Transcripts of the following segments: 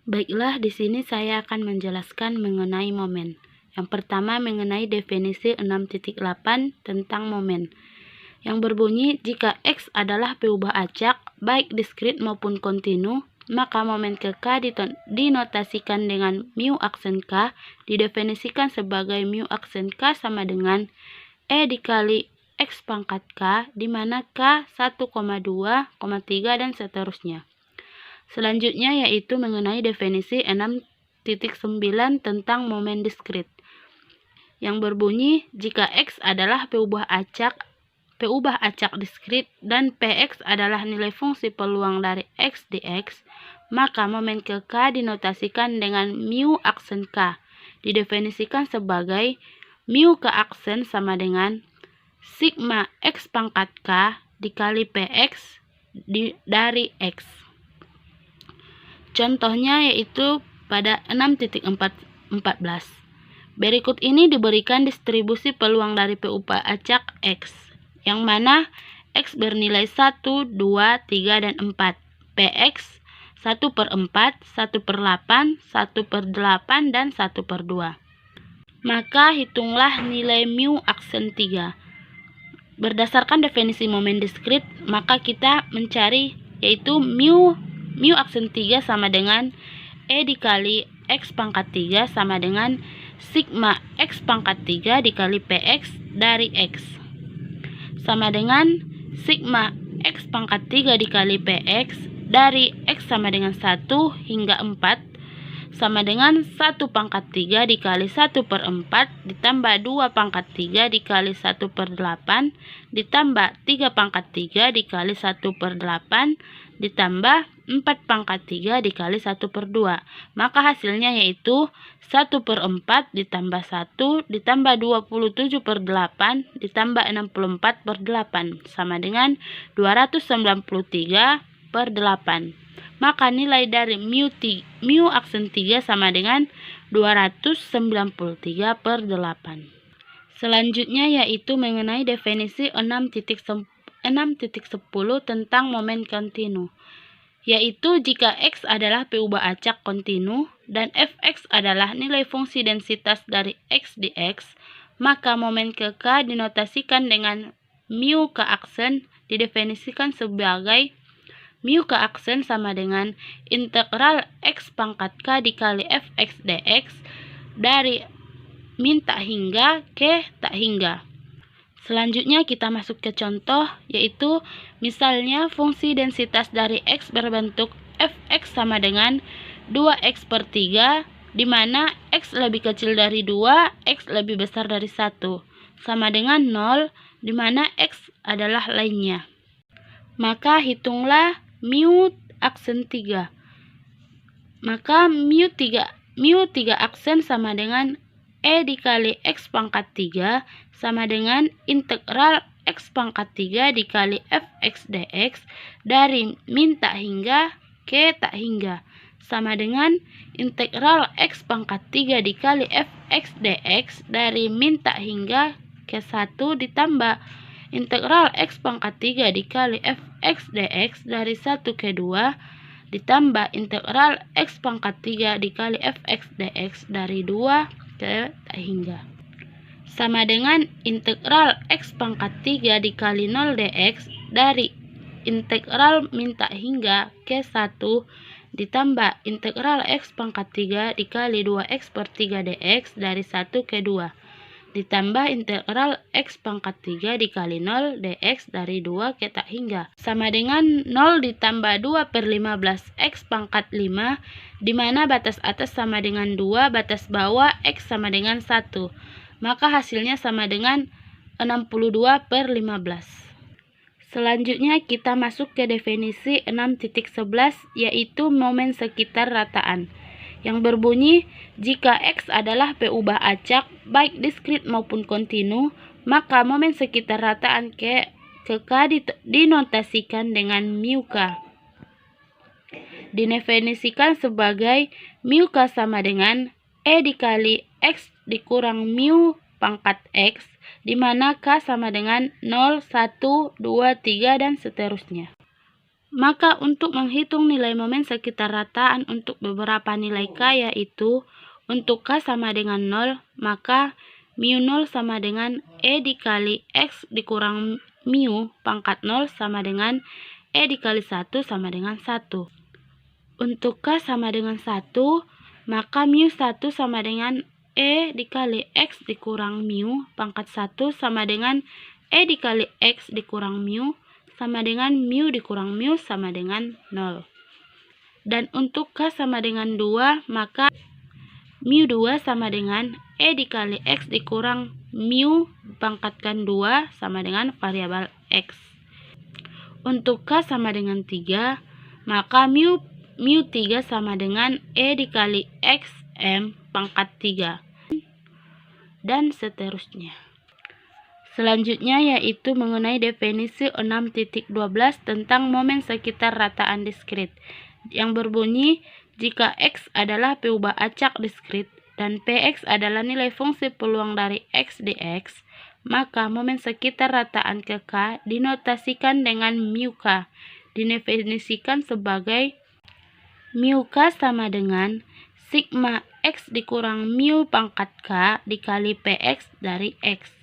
Baiklah, di sini saya akan menjelaskan mengenai momen. Yang pertama mengenai definisi 6.8 tentang momen, yang berbunyi jika X adalah peubah acak, baik diskrit maupun kontinu, maka momen ke K dinotasikan dengan mu aksen K, didefinisikan sebagai mu aksen K sama dengan E dikali X pangkat K, di mana K 1,2, 3, dan seterusnya. Selanjutnya yaitu mengenai definisi 6.9 tentang momen diskrit, yang berbunyi jika X adalah peubah acak diskrit dan Px adalah nilai fungsi peluang dari X dx, maka momen ke K dinotasikan dengan mu aksen K, didefinisikan sebagai mu ke aksen sama dengan sigma X pangkat K dikali Px dari X. Contohnya yaitu pada 6.14. Berikut ini diberikan distribusi peluang dari peubah acak X, yang mana X bernilai 1, 2, 3, dan 4. Px 1/4, 1/8, 1/8, dan 1/2. Maka hitunglah nilai mu aksen 3. Berdasarkan definisi momen diskrit, maka kita mencari yaitu mu aksen 3 sama dengan E dikali X pangkat 3 sama dengan sigma X pangkat 3 dikali Px dari X, sama dengan sigma X pangkat 3 dikali Px dari X sama dengan 1 hingga 4, sama dengan 1 pangkat 3 dikali 1/4 ditambah 2 pangkat 3 dikali 1/8 ditambah 3 pangkat 3 dikali 1/8 ditambah 4 pangkat 3 dikali 1/2. Maka hasilnya yaitu 1/4 ditambah 1 ditambah 27/8 ditambah 64/8 sama dengan 293/8. Maka nilai dari mu aksen 3 sama dengan 293/8. Selanjutnya yaitu mengenai definisi 6.10 tentang momen kontinu, yaitu jika X adalah peubah acak kontinu dan Fx adalah nilai fungsi densitas dari X dx, maka momen ke K dinotasikan dengan mu ke aksen, didefinisikan sebagai mu ke aksen sama dengan integral X pangkat K dikali Fx dx dari min tak hingga ke tak hingga. Selanjutnya kita masuk ke contoh, yaitu misalnya fungsi densitas dari X berbentuk Fx sama dengan 2x/3, di mana X lebih kecil dari 2, X lebih besar dari 1, sama dengan 0, di mana X adalah lainnya. Maka hitunglah mu aksen 3. Maka mu 3 aksen sama dengan E dikali X pangkat 3 sama dengan integral X pangkat 3 dikali Fx dx dari min tak hingga ke tak hingga, sama dengan integral X pangkat 3 dikali Fx dx dari min tak hingga ke 1 ditambah integral X pangkat 3 dikali Fx dx dari 1 ke 2 ditambah integral X pangkat 3 dikali Fx dx dari 2 ke tak hingga, sama dengan integral X pangkat 3 dikali 0 dx dari integral min tak hingga ke 1 ditambah integral X pangkat 3 dikali 2x/3 dx dari 1 ke 2 ditambah integral X pangkat 3 dikali 0 dx dari 2 ke tak hingga, sama dengan 0 ditambah 2/15 X pangkat 5, di mana batas atas sama dengan 2, batas bawah X sama dengan 1. Maka hasilnya sama dengan 62/15. Selanjutnya kita masuk ke definisi 6.11, yaitu momen sekitar rataan, yang berbunyi jika X adalah peubah acak baik diskrit maupun kontinu, maka momen sekitar rataan ke K dinotasikan dengan mu K, didefinisikan sebagai mu K sama dengan E dikali X dikurang mu pangkat X, di mana K sama dengan 0, 1, 2, 3, dan seterusnya. Maka untuk menghitung nilai momen sekitar rataan untuk beberapa nilai K, yaitu untuk K sama dengan 0, maka mu 0 sama dengan E dikali X dikurang mu pangkat 0 sama dengan E dikali 1 sama dengan 1. Untuk K sama dengan 1, maka mu 1 sama dengan E dikali X dikurang mu pangkat 1 sama dengan E dikali X dikurang mu sama dengan mu dikurang mu sama dengan 0. Dan untuk K sama dengan 2, maka mu 2 sama dengan E dikali X dikurang mu pangkatkan 2 sama dengan variabel X. Untuk K sama dengan 3, maka mu 3 sama dengan E dikali X M pangkat 3. Dan seterusnya. Selanjutnya yaitu mengenai definisi 6.12 tentang momen sekitar rataan diskrit, yang berbunyi, jika X adalah peubah acak diskrit dan Px adalah nilai fungsi peluang dari X dx, maka momen sekitar rataan ke K dinotasikan dengan mu K, didefinisikan sebagai mu K sama dengan sigma X dikurang mu pangkat K dikali Px dari X.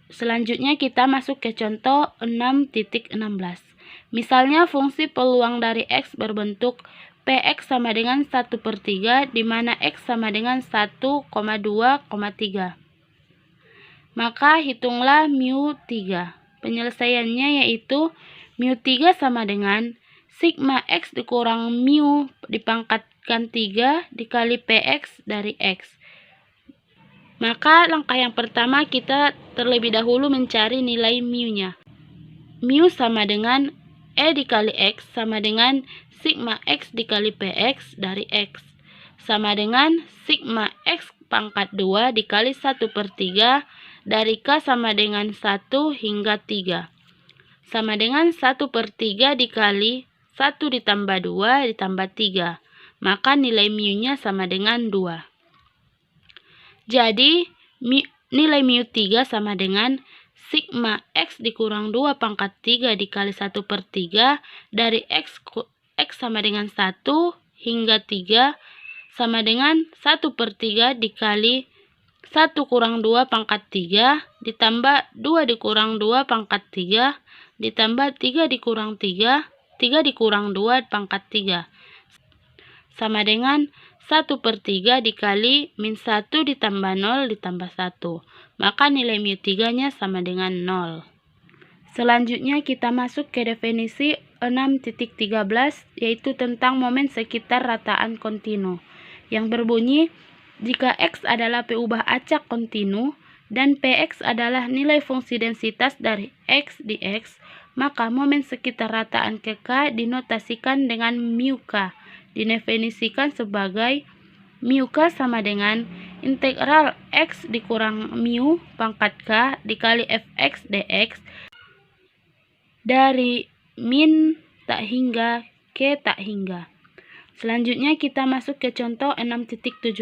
Selanjutnya kita masuk ke contoh 6.16. Misalnya fungsi peluang dari X berbentuk Px sama dengan 1/3, di mana X sama dengan 1,2,3. Maka hitunglah mu 3. Penyelesaiannya yaitu mu 3 sama dengan sigma X dikurang mu dipangkatkan 3 dikali Px dari X. Maka langkah yang pertama kita terlebih dahulu mencari nilai mu-nya. Mu sama dengan E dikali X sama dengan sigma X dikali Px dari X. Sama dengan sigma X pangkat 2 dikali 1/3 dari K sama dengan 1 hingga 3. Sama dengan 1/3 dikali 1 ditambah 2 ditambah 3. Maka nilai mu-nya sama dengan 2. Jadi, nilai mu 3 sama dengan sigma X dikurang 2 pangkat 3 dikali 1/3 dari X sama dengan 1 hingga 3 sama dengan 1/3 dikali 1 kurang 2 pangkat 3 ditambah 2 dikurang 2 pangkat 3 ditambah 3 dikurang 3, 3 dikurang 2 pangkat 3. Sama dengan 1/3 dikali min 1 ditambah 0 ditambah 1. Maka nilai mu 3-nya sama dengan 0. Selanjutnya kita masuk ke definisi 6.13, yaitu tentang momen sekitar rataan kontinu, yang berbunyi, jika X adalah peubah acak kontinu dan Px adalah nilai fungsi densitas dari X dx, maka momen sekitar rataan ke K dinotasikan dengan mu K, didefinisikan sebagai mu K sama dengan integral X dikurang mu pangkat K dikali Fx dx dari min tak hingga ke tak hingga. Selanjutnya kita masuk ke contoh 6.17.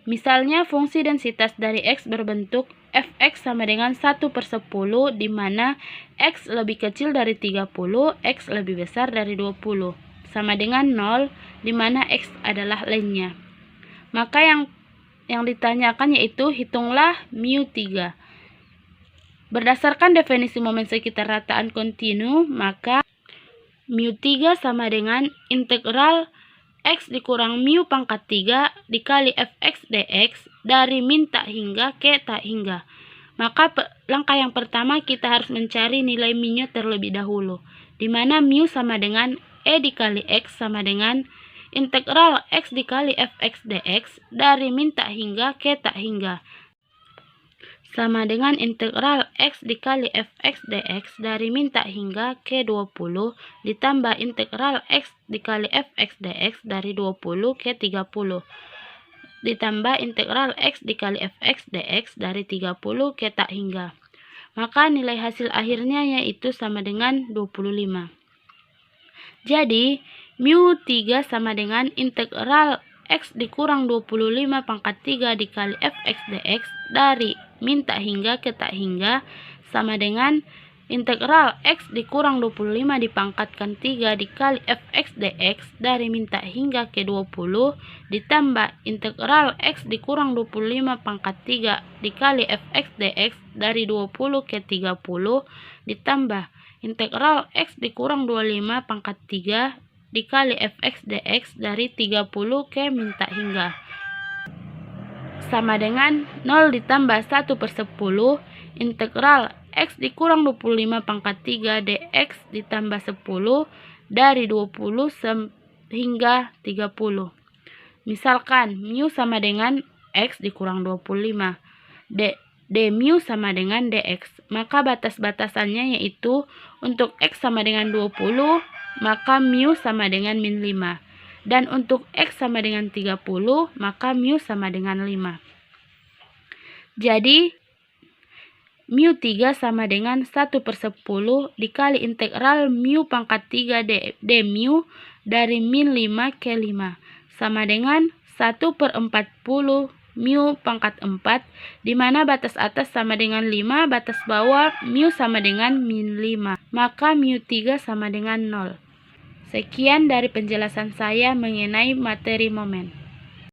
Misalnya fungsi densitas dari X berbentuk Fx sama dengan 1/10, di mana X lebih kecil dari 30, X lebih besar dari 20. Sama dengan 0, di mana X adalah lainnya. Maka yang ditanyakan yaitu hitunglah mu 3. Berdasarkan definisi momen sekitar rataan kontinu, maka mu 3 sama dengan integral X dikurang mu pangkat 3 dikali Fx dx dari min tak hingga ke tak hingga. Maka langkah yang pertama kita harus mencari nilai mu-nya terlebih dahulu, di mana mu sama dengan E dikali X sama dengan integral X dikali Fx dx dari min tak hingga ke tak hingga, sama dengan integral X dikali Fx dx dari min tak hingga ke 20 ditambah integral X dikali Fx dx dari 20 ke 30 ditambah integral X dikali Fx dx dari 30 ke tak hingga. Maka nilai hasil akhirnya yaitu sama dengan 25. Jadi mu 3 sama dengan integral X dikurang 25 pangkat 3 dikali Fx dx dari min tak hingga ke tak hingga sama dengan integral X dikurang 25 dipangkatkan 3 dikali fx dx dari minta hingga ke 20 ditambah integral X dikurang 25 pangkat 3 dikali fx dx dari 20 ke 30 ditambah integral X dikurang 25 pangkat 3 dikali fx dx dari 30 ke minta hingga sama dengan 0 ditambah 1/10 integral X dikurang 25 pangkat 3 dx ditambah 10 dari 20 hingga 30. Misalkan mu sama dengan X dikurang 25, d mu sama dengan dx. Maka batas-batasannya yaitu untuk X sama dengan 20, maka mu sama dengan min 5. Dan untuk X sama dengan 30, maka mu sama dengan 5. Jadi, mu 3 sama dengan 1/10 dikali integral mu pangkat 3 d mu dari min 5 ke 5 sama dengan 1/40 mu pangkat 4, di mana batas atas sama dengan 5, batas bawah mu sama dengan min 5. Maka mu 3 sama dengan 0. Sekian dari penjelasan saya mengenai materi momen.